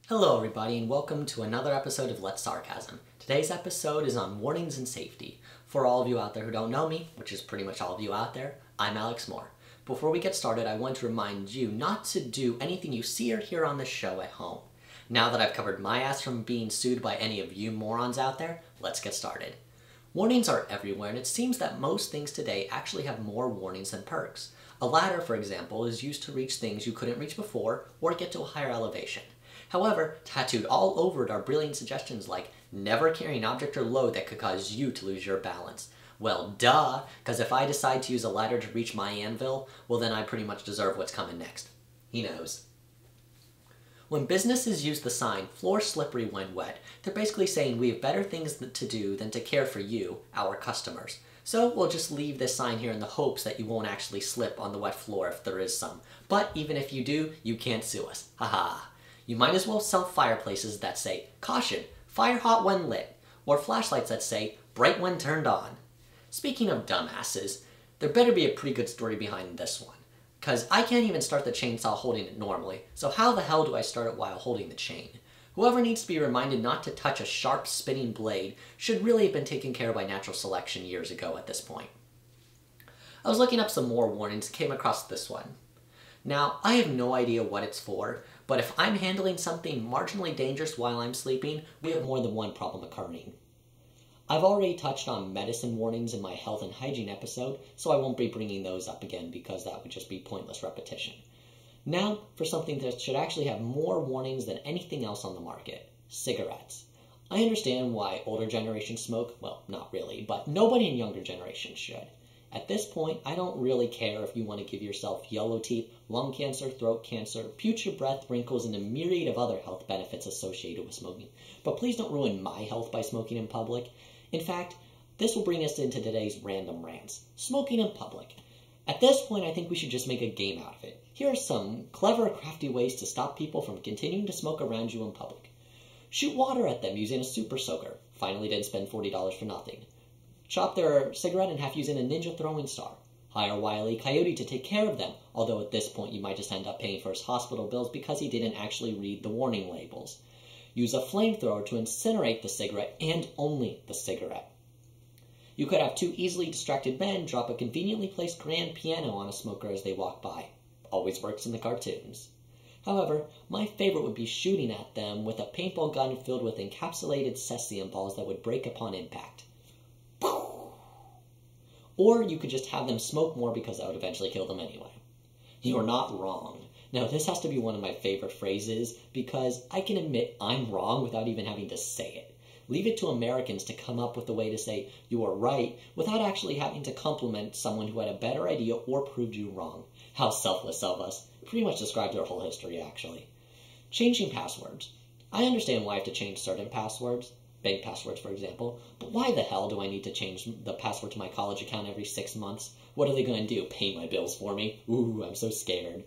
Hello everybody and welcome to another episode of Let's Sarcasm. Today's episode is on warnings and safety. For all of you out there who don't know me, which is pretty much all of you out there, I'm Alex Moore. Before we get started, I want to remind you not to do anything you see or hear on this show at home. Now that I've covered my ass from being sued by any of you morons out there, let's get started. Warnings are everywhere, and it seems that most things today actually have more warnings than perks. A ladder, for example, is used to reach things you couldn't reach before or get to a higher elevation. However, tattooed all over it are brilliant suggestions like never carry an object or load that could cause you to lose your balance. Well, duh, because if I decide to use a ladder to reach my anvil, well then I pretty much deserve what's coming next. He knows. When businesses use the sign, floor slippery when wet, they're basically saying we have better things to do than to care for you, our customers. So we'll just leave this sign here in the hopes that you won't actually slip on the wet floor if there is some. But even if you do, you can't sue us. Haha. You might as well sell fireplaces that say, caution, fire hot when lit, or flashlights that say, bright when turned on. Speaking of dumbasses, there better be a pretty good story behind this one. Because I can't even start the chainsaw holding it normally, so how the hell do I start it while holding the chain? Whoever needs to be reminded not to touch a sharp spinning blade should really have been taken care of by natural selection years ago at this point. I was looking up some more warnings and came across this one. Now, I have no idea what it's for, but if I'm handling something marginally dangerous while I'm sleeping, we have more than one problem occurring. I've already touched on medicine warnings in my health and hygiene episode, so I won't be bringing those up again because that would just be pointless repetition. Now, for something that should actually have more warnings than anything else on the market, cigarettes. I understand why older generations smoke, well, not really, but nobody in younger generations should. At this point, I don't really care if you want to give yourself yellow teeth, lung cancer, throat cancer, future breath, wrinkles, and a myriad of other health benefits associated with smoking. But please don't ruin my health by smoking in public. In fact, this will bring us into today's random rants. Smoking in public. At this point, I think we should just make a game out of it. Here are some clever, crafty ways to stop people from continuing to smoke around you in public. Shoot water at them using a super soaker. Finally didn't spend $40 for nothing. Chop their cigarette in half using a ninja throwing star. Hire Wile E. Coyote to take care of them, although at this point you might just end up paying for his hospital bills because he didn't actually read the warning labels. Use a flamethrower to incinerate the cigarette and only the cigarette. You could have two easily distracted men drop a conveniently placed grand piano on a smoker as they walk by. Always works in the cartoons. However, my favorite would be shooting at them with a paintball gun filled with encapsulated cesium balls that would break upon impact. Or you could just have them smoke more because that would eventually kill them anyway. You're not wrong. Now, this has to be one of my favorite phrases because I can admit I'm wrong without even having to say it. Leave it to Americans to come up with a way to say you are right without actually having to compliment someone who had a better idea or proved you wrong. How selfless of us. Pretty much describes our whole history, actually. Changing passwords. I understand why I have to change certain passwords. Bank passwords, for example, but why the hell do I need to change the password to my college account every 6 months? What are they going to do, pay my bills for me? Ooh, I'm so scared.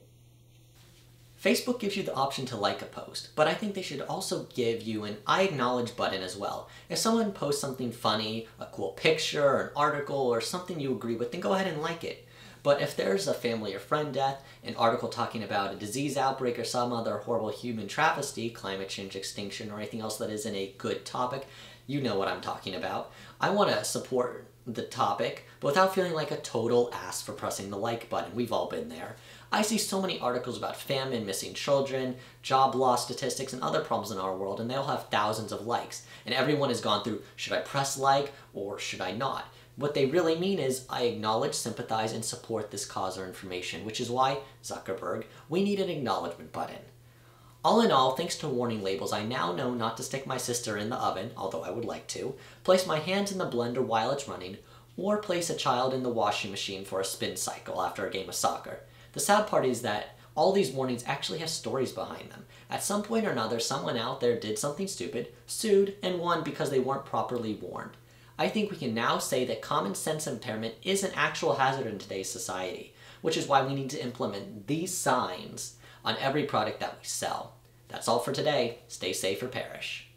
Facebook gives you the option to like a post, but I think they should also give you an I acknowledge button as well. If someone posts something funny, a cool picture, or an article, or something you agree with, then go ahead and like it. But if there's a family or friend death, an article talking about a disease outbreak or some other horrible human travesty, climate change, extinction, or anything else that isn't a good topic, you know what I'm talking about. I want to support the topic, but without feeling like a total ass for pressing the like button. We've all been there. I see so many articles about famine, missing children, job loss statistics, and other problems in our world, and they all have thousands of likes. And everyone has gone through, should I press like or should I not? What they really mean is, I acknowledge, sympathize, and support this cause or information, which is why, Zuckerberg, we need an acknowledgement button. All in all, thanks to warning labels, I now know not to stick my sister in the oven, although I would like to, place my hands in the blender while it's running, or place a child in the washing machine for a spin cycle after a game of soccer. The sad part is that all these warnings actually have stories behind them. At some point or another, someone out there did something stupid, sued, and won because they weren't properly warned. I think we can now say that common sense impairment is an actual hazard in today's society, which is why we need to implement these signs on every product that we sell. That's all for today. Stay safe or perish.